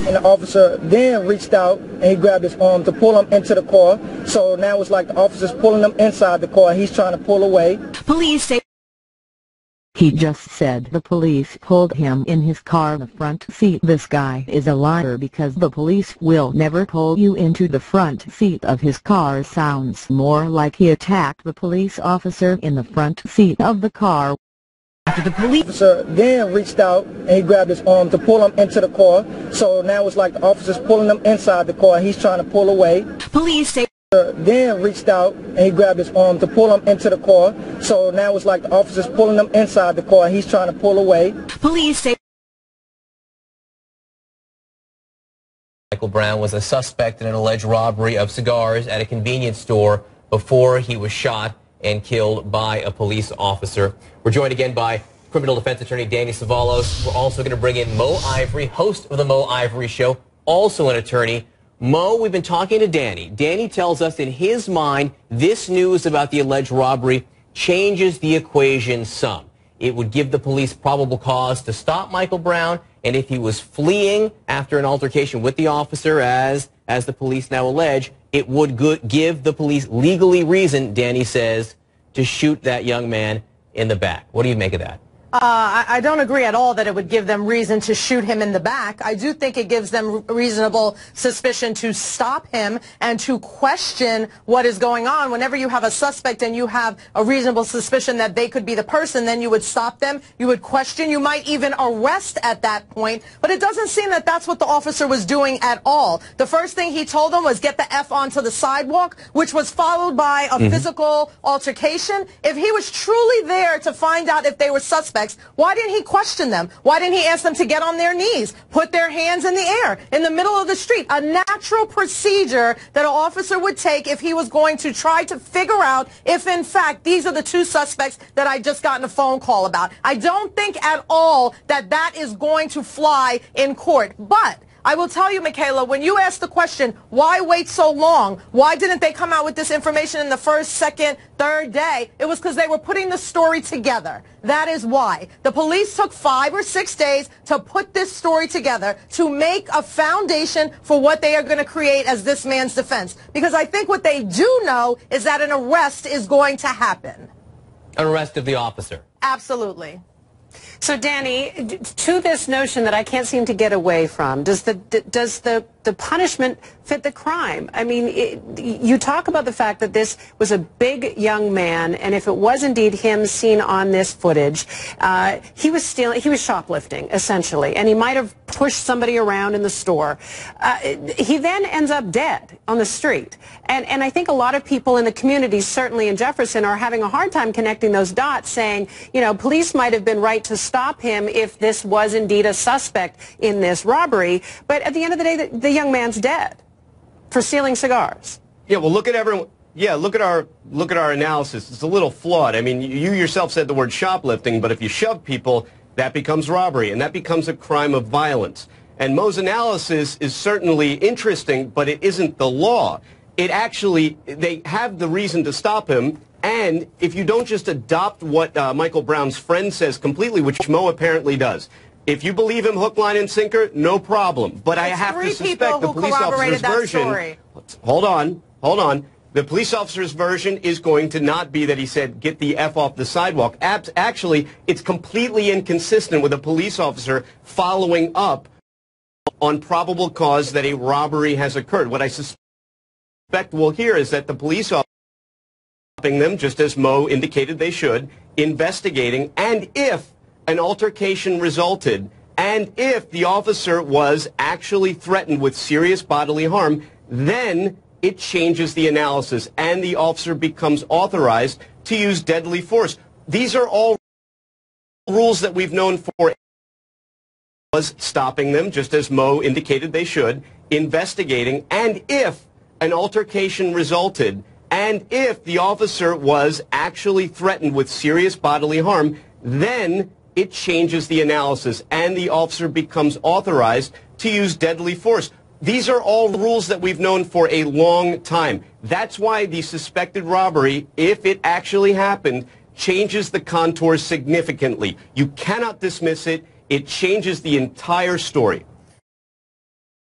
And the officer then reached out and he grabbed his arm to pull him into the car. So now it's like the officer's pulling him inside the car. He's trying to pull away. Police say he just said the police pulled him in his car, the front seat. This guy is a liar because the police will never pull you into the front seat of his car. Sounds more like he attacked the police officer in the front seat of the car. After the police officer then reached out and he grabbed his arm to pull him into the car. So now it's like the officer's pulling him inside the car. He's trying to pull away. Police say then reached out and he grabbed his arm to pull him into the car. So now it's like the officer's pulling him inside the car. He's trying to pull away. Police say Micheal Brown was a suspect in an alleged robbery of cigars at a convenience store before he was shot and killed by a police officer. We're joined again by criminal defense attorney Danny Savalos. We're also going to bring in Mo Ivory, host of the Mo Ivory Show, also an attorney. Mo, we've been talking to Danny. Danny tells us in his mind this news about the alleged robbery changes the equation some. It would give the police probable cause to stop Micheal Brown, and if he was fleeing after an altercation with the officer, as the police now allege, it would give the police legally reason, Danny says, to shoot that young man in the back. What do you make of that? I don't agree at all that it would give them reason to shoot him in the back. I do think it gives them reasonable suspicion to stop him and to question what is going on. Whenever you have a suspect and you have a reasonable suspicion that they could be the person, then you would stop them, you would question, you might even arrest at that point. But it doesn't seem that that's what the officer was doing at all. The first thing he told them was get the F onto the sidewalk, which was followed by a physical altercation. If he was truly there to find out if they were suspects, why didn't he question them? Why didn't he ask them to get on their knees, put their hands in the air, in the middle of the street? A natural procedure that an officer would take if he was going to try to figure out if, in fact, these are the two suspects that I just gotten a phone call about. I don't think at all that that is going to fly in court. But I will tell you, Michaela, when you ask the question, why wait so long? Why didn't they come out with this information in the first, second, third day? It was because they were putting the story together. That is why. The police took 5 or 6 days to put this story together, to make a foundation for what they are going to create as this man's defense. Because I think what they do know is that an arrest is going to happen. An arrest of the officer. Absolutely. So, Danny, to this notion that I can't seem to get away from, does the punishment fit the crime? I mean, you talk about the fact that this was a big young man, and if it was indeed him seen on this footage, he was stealing, he was shoplifting, essentially, and he might have pushed somebody around in the store. He then ends up dead on the street. And I think a lot of people in the community, certainly in Jefferson, are having a hard time connecting those dots, saying, you know, police might have been right to stop him if this was indeed a suspect in this robbery. But at the end of the day, the young man's dead for stealing cigars. Yeah, well, look at everyone. Yeah, look at our analysis. It's a little flawed. I mean, you yourself said the word shoplifting, but if you shove people, that becomes robbery, and that becomes a crime of violence. And Mo's analysis is certainly interesting, but it isn't the law. It actually, they have the reason to stop him, and if you don't just adopt what Micheal Brown's friend says completely, which Mo apparently does, if you believe him hook, line, and sinker, no problem. But I have to suspect the police officer's version. Hold on. The police officer's version is going to not be that he said, get the F off the sidewalk. Actually, it's completely inconsistent with a police officer following up on probable cause that a robbery has occurred. What I suspect we'll hear is that the police officer stopping them, just as Mo indicated they should, investigating, and if an altercation resulted, and if the officer was actually threatened with serious bodily harm, then it changes the analysis, and the officer becomes authorized to use deadly force. These are all rules that we've known for. Was stopping them, just as Mo indicated they should, investigating, and if an altercation resulted, and if the officer was actually threatened with serious bodily harm, then it changes the analysis, and the officer becomes authorized to use deadly force. These are all rules that we've known for a long time. That's why the suspected robbery, if it actually happened, changes the contours significantly. You cannot dismiss it. It changes the entire story.